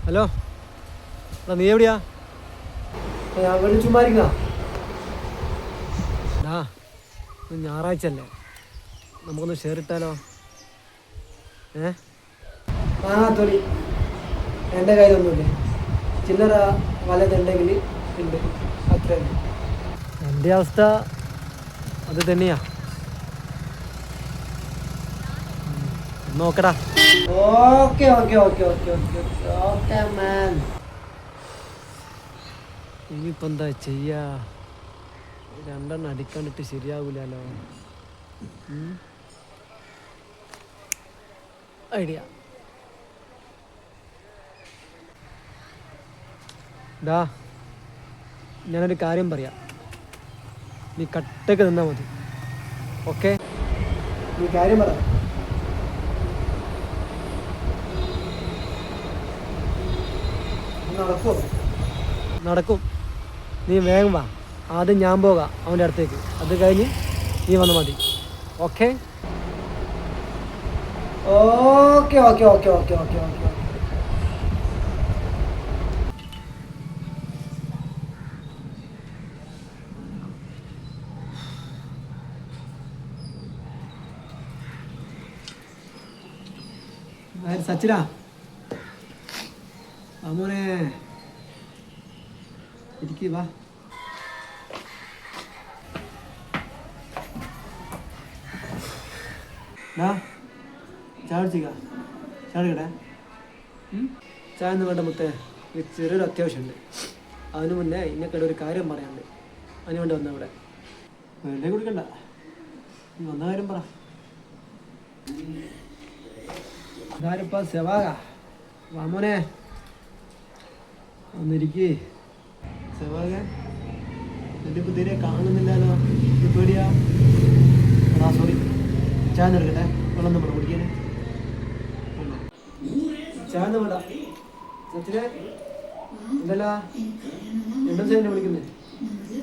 Hello, എടാ നീ എവിടെയാ? ഞാൻ വീട്ടിൽ ചുമ്മാരിക്കാ. ഡാ, ഞായറാഴ്ച അല്ലേ, നമുക്കൊന്ന് ഷെയർ ഇട്ടാലോ? തൊലി എൻ്റെ കയ്യിലൊന്നുമില്ല. ചില്ലറ വലതുണ്ടെങ്കിൽ ഉണ്ട്, അത്ര. എൻ്റെ അവസ്ഥ അത് തന്നെയാ. നോക്കടാ. Okay okay okay okay okay okay okay man. ഇനിയിപ്പോൾ എന്താ ചെയ്യാ? രണ്ടെണ്ണം അടിക്കാണ്ടിട്ട് ശരിയാവില്ലല്ലോ. ഐഡിയ. ഡാ, ഞാനൊരു കാര്യം പറയാം, നീ കട്ടക്ക് നിന്നാൽ മതി. ഓക്കെ? നീ കാര്യം പറ. നടക്കുമോ? നടക്കും. നീ വേഗം വാ. ആദ്യം ഞാൻ പോകാം അവൻ്റെ അടുത്തേക്ക്, അത് കഴിഞ്ഞ് നീ വന്നാൽ മതി. Okay? Okay okay okay okay okay okay. സച്ചിനാ, അമ്മോനെ ഇരിക്ക്, വാ. ചായ കുടിച്ചിക്കാ? ചായ എടുക്കട്ടെ? ചായ ഒന്നും വേണ്ട മുത്തേ, ചെറിയൊരു അത്യാവശ്യമുണ്ട്. അതിനു മുന്നേ ഇന്നേക്കടെ ഒരു കാര്യം പറയാനുണ്ട്. അതിന് വേണ്ടി വന്ന ഇവിടെ. വെറുതെ കുടിക്കണ്ട, നീ വന്ന കാര്യം പറ. ഇതാരിപ്പാ സെവാക, വാമോനെ ഒന്നിരിക്കേ. സെവാക, എൻ്റെ ഇപ്പോൾ തീരെ കാണുന്നില്ലല്ലോ, ഇത് പേടിയാ. സോറി, ചായ എടുക്കട്ടെ? വെള്ളം നമ്മൾ കുടിക്കാൻ ചായ വേണ്ട. സച്ചിനെ എന്തല്ല രണ്ടും സൈഡിനെ വിളിക്കുന്നത്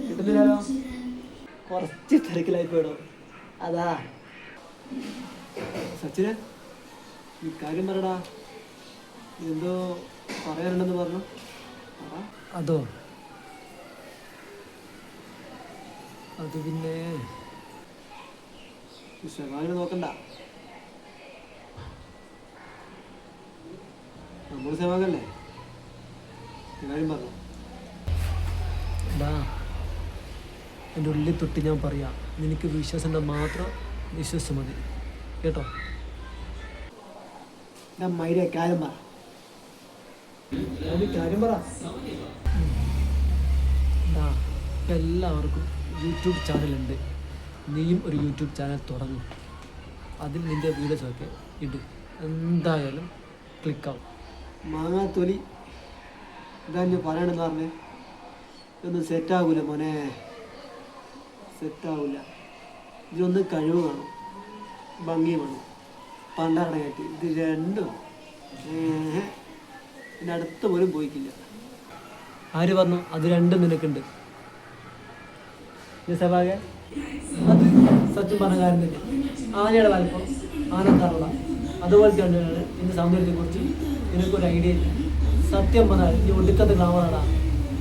കിട്ടുന്നില്ലല്ലോ. കുറച്ച് തിരക്കിലായി പോയിടോ, അതാ. സച്ചിനെ, ഈ കാര്യം പറയടാ, എന്തോ പറയാനുണ്ടെന്ന് പറഞ്ഞു. അതോ, അത് പിന്നെ സെവാഗിനെ നോക്കണ്ട, നമ്മൾ സെവാഗല്ലേ. കാര്യം പറഞ്ഞു. എടാ, എൻ്റെ ഉള്ളിൽ തൊട്ട് ഞാൻ പറയാം, നിനക്ക് വിശ്വാസം മാത്രം വിശ്വസിച്ച് മതി കേട്ടോ. മൈര കാര്യം പറ, കാര്യം പറ. എടാ, ഇപ്പം എല്ലാവർക്കും യൂട്യൂബ് ചാനലുണ്ട്. നീയും ഒരു യൂട്യൂബ് ചാനൽ തുടങ്ങും. അതിൽ നിൻ്റെ വീഡിയോസൊക്കെ ഇട്, എന്തായാലും ക്ലിക്കാവും. മാങ്ങാത്തൊലി, ഇതാ ഞാൻ പറയണമെന്ന് പറഞ്ഞേ. ഇതൊന്നും സെറ്റാകൂല മോനെ, സെറ്റാവില്ല. ഇതിനൊന്ന് കഴിവ് വേണം, ഭംഗി വേണം, പണ്ടടങ്ങായിട്ട്. ഇത് രണ്ടും പിന്നെ അടുത്ത പോലും പോയിക്കില്ല. ആര് പറഞ്ഞു അത് രണ്ടും നിനക്കുണ്ട്? സഭാകെ, അത് സത്യം പറഞ്ഞ കാര്യം തന്നെ. ആനയുടെ വലിപ്പം ആനക്കാറുള്ള അതുപോലെ തന്നെയാണ് ഇന്ന് സൗന്ദര്യത്തെക്കുറിച്ച് നിനക്കൊരു ഐഡിയ ഇല്ല. സത്യം പറഞ്ഞാൽ ഈ ഒടുക്കത്തെ ഗ്ലാമറാടാ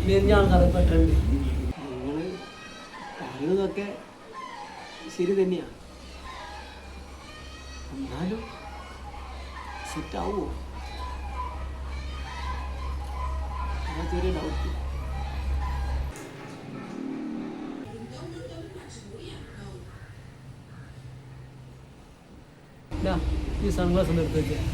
മെരിഞ്ഞ ആൾക്കാർ ഇപ്പം ട്രെൻഡ്. നിങ്ങൾ പറയുന്നതൊക്കെ ശരി തന്നെയാണ്, എന്നാലും സെറ്റാവുമോ? ആ ചെറിയ ഡൗട്ട്. ഈ സൺഗ്ലാസ് ഒന്ന് എടുത്ത് വെച്ചാൽ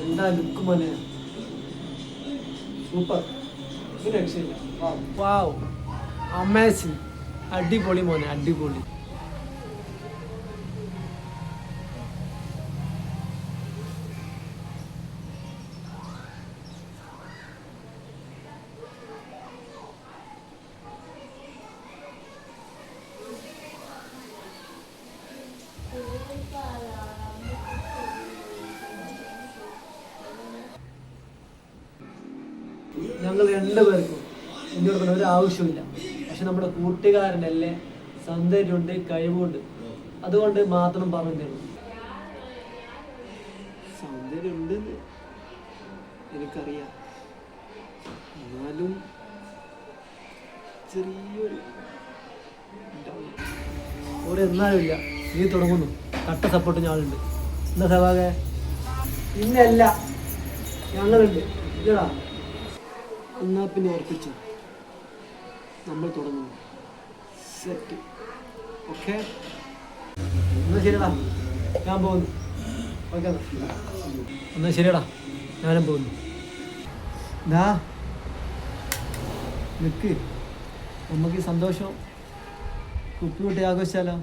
എന്താ ലുക്ക് മോനെ, സൂപ്പർ, ഒരു രക്ഷയില്ല. വാവ്, അമേസിങ്, അടിപൊളി മോനെ, അടിപൊളി. നിങ്ങൾ രണ്ടുപേർക്കും എന്നോട് പറഞ്ഞ ഒരു ആവശ്യമില്ല. പക്ഷെ നമ്മുടെ കൂട്ടുകാരനല്ലേ, സൗന്ദര്യമുണ്ട്, കഴിവുണ്ട്, അതുകൊണ്ട് മാത്രം പറഞ്ഞു തരുന്നു. സൗന്ദര്യം ഉണ്ടെന്ന് എനിക്കറിയാം, എന്നാലും ചെറിയൊരു ഒരു എന്നാലും ഇല്ല, നീ തുടങ്ങുന്നു. കട്ട സപ്പോർട്ട് ഞാനുണ്ട്. എന്താ സഭാകെ? പിന്നല്ല, ഞങ്ങളുണ്ട്. ഇല്ലടാ, എന്നാ പിന്നെ ഉറപ്പിച്ചു, നമ്മൾ തുടങ്ങുന്നു. സെറ്റ്. ഓക്കെ, എന്നാ ശരിയടാ, ഞാൻ പോകുന്നു. ഓക്കെ എന്നാ ശരിയടാ, ഞാനും പോകുന്നു. ദാ നിക്ക്, നമുക്ക് ഈ സന്തോഷം കുപ്പി കൂട്ടി ആഘോഷിച്ചാലോ?